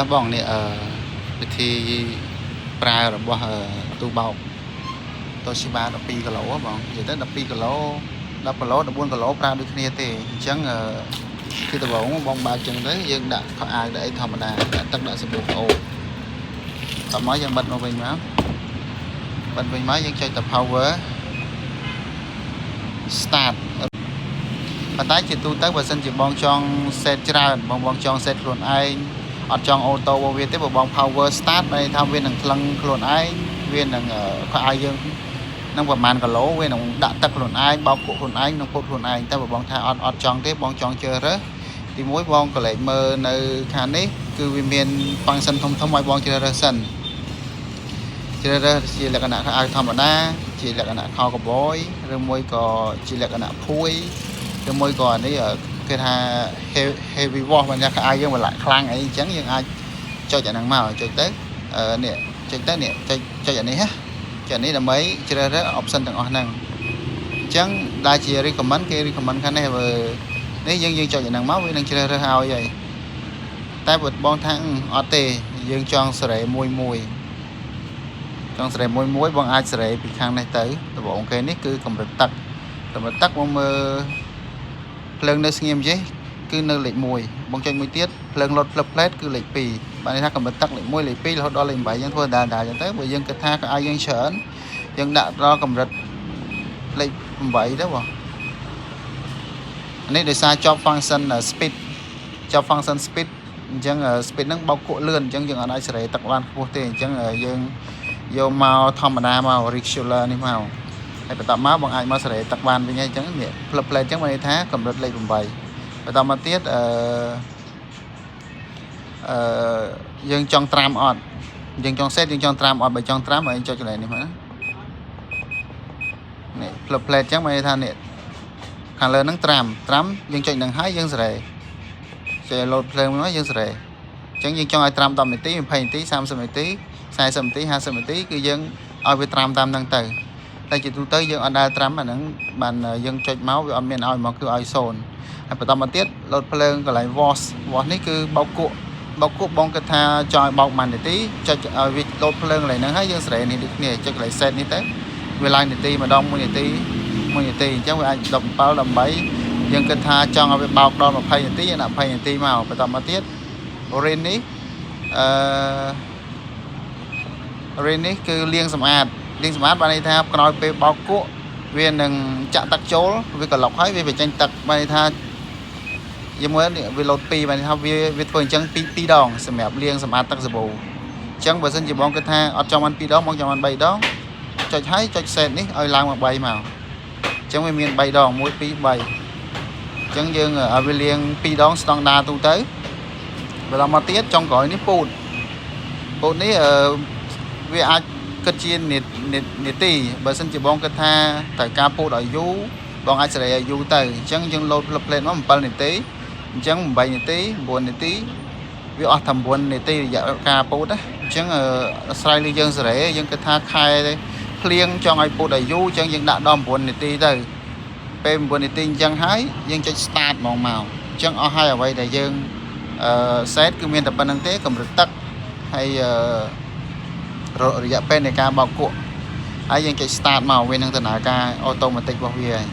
តោះបងនេះវិធីប្រើរបស់ទូបោកតូស៊ីបា12គីឡូបងនិយាយទៅ12គីឡូ10គីឡូ14គីឡូប្រើដូចគ្នាទេអញ្ចឹងគឺដំបូងបងបើកអញ្ចឹងទៅយើងដាក់ខោអាវដាក់អីធម្មតាដាក់ទឹកដាក់សាប៊ូប្អូនតោះមកយើងបិទមកវិញមកយើងចុចទៅ power start ប៉ុន្តែជាទូទៅបើសិនជាបងចង់ set ច្រើនបងចង់ set ខ្លួនឯងអត់ចង់អូតូរបស់វាទេបើបង power start ន័យថាវានឹងថ្លឹងខ្លួនឯងវានឹងខោអាវយើងនឹងប្រហែលគីឡូវានឹងដាក់ទឹកខ្លួនឯងបោកពួកខ្លួនឯងនឹងពុតខ្លួនឯងតែបើបងថាអត់ចង់ទេបងចង់ជឿរើសទី1បងកលេចមើលនៅខាងនេះគឺវាមាន function ធំឲ្យបងជឿរើសសិនជ្រើសរើសជាលក្ខណៈខោអាវធម្មតាជាលក្ខណៈខោកបយឬមួយក៏ជាលក្ខណៈភួយឬមួយក៏នេះគេថា heavy wash បើខោអាវយើងវាឡាក់ខ្លាំងអីអញ្ចឹងយើងអាចចុចអាហ្នឹងមកចុចទៅនេះចុចទៅនេះចុចអានេះចុចនេះដើម្បីជ្រើសរើស option ទាំងអស់ហ្នឹងអញ្ចឹងដែលជា recommend គេ recommend ខាងនេះបើនេះយើងចុចអាហ្នឹងមកវានឹងជ្រើសរើសឲ្យហើយតែបើបងថាអត់ទេយើងចង់សេរីមួយបងអាចសេរីពីខាងនេះទៅដំបូងគេនេះគឺកម្រិតទឹកបងមើលភ្លើងនៅស្ងៀមយេគឺនៅលេខ1បងចុចមួយទៀតភ្លើងលត់ flip plate គឺលេខ2បានន័យថាកម្រិតទឹកលេខ1លេខ2រហូតដល់លេខ8យើងធ្វើដាល់អញ្ចឹងទៅបើយើងគិតថាឲ្យយើងច្រើនយើងដាក់ដល់កម្រិតលេខ8ទៅបងនេះដោយសារជាប់ function speed ជាប់ function speed អញ្ចឹង speed ហ្នឹងបោកគក់លឿនអញ្ចឹងយើងអាចសេរីទឹកបានខ្ពស់ទេអញ្ចឹងយើងយកមកធម្មតាមក regular នេះមកហើយបន្តមកបងអាចមកសេរីទឹកបានវិញហើយអញ្ចឹងនេះ flip plate អញ្ចឹងមានន័យថាកម្រិតលេខ8បន្តមកទៀតយើងចង់ត្រាំអត់យើងចង់ set យើងចង់ត្រាំអត់បើចង់ត្រាំហើយចុចកន្លែងនេះមកណានេះ flip plate អញ្ចឹងមានន័យថានេះខាងលើហ្នឹងត្រាំយើងចុចនឹងហើយយើងសេរីចុចលោតភ្លើងមកយើងសេរីអញ្ចឹងយើងចង់ឲ្យត្រាំ10នាទី20នាទី30នាទី40នាទី50នាទីគឺយើងឲ្យវាត្រាំតាមហ្នឹងទៅតែជាទូទៅយើងអត់ដែលត្រាំអាហ្នឹងបានយើងចុចមកវាអត់មានឲ្យមកគឺឲ្យ0ហើយបន្តមកទៀតលោតភ្លើងកន្លែង wash នេះគឺបោកគក់បងគិតថាចង់ឲ្យបោកប៉ុន្មាននាទីចុចឲ្យវាលោតភ្លើងកន្លែងហ្នឹងហើយយើងសេរីនេះដូចគ្នាចុចកន្លែង set នេះទៅវាឡើងនាទីម្ដង1នាទីអញ្ចឹងវាអាច17 18យើងគិតថាចង់ឲ្យវាបោកដល់20នាទីយើងដាក់20នាទីមកបន្តមកទៀត rain នេះrain នេះគឺលាងសម្អាតបានន័យថាក្រោយពេលបោកគក់វានឹងចាក់ទឹកចូលវាក្លុកហើយវាបញ្ចេញទឹកបានន័យថាយើងមើលវាលោត2បានន័យថាវាធ្វើអញ្ចឹង2ដងសម្រាប់លាងសម្អាតទឹកសាប៊ូអញ្ចឹងបើសិនជាបងគិតថាអត់ចង់បាន2ដងបងចង់បាន3ដងចុចហើយចុច set នេះឲ្យឡើងមក3មកអញ្ចឹងវាមាន3ដង1 2 3អញ្ចឹងយើងឲ្យវាលាង2ដងស្តង់ដារទូទៅបន្តមកទៀតចុងក្រោយនេះពូតនេះវាអាចគិតជានាទីបើសិនជាបងគិតថាត្រូវការពូតឲ្យយូរបងអាចសេរីឲ្យយូរទៅអញ្ចឹងយើងលោត flip plate មក7នាទីអញ្ចឹង8នាទី9នាទីវាអស់តែ9នាទីរយៈការពូតណាអញ្ចឹងស្រ័យលើយើងសេរីយើងគិតថាខែភ្លៀងចង់ឲ្យពូតឲ្យយូរអញ្ចឹងយើងដាក់ដល់9នាទីទៅពេល9នាទីអញ្ចឹងហើយយើងចុច start មកអញ្ចឹងអស់ហើយអ្វីដែលយើង set គឺមានតែប៉ុណ្្នឹងទេកម្រិតទឹកហើយរយៈពេលនៃការបោកគក់ហើយយើងចុច start មកវានឹងដំណើរការ automatic របស់វាហើយ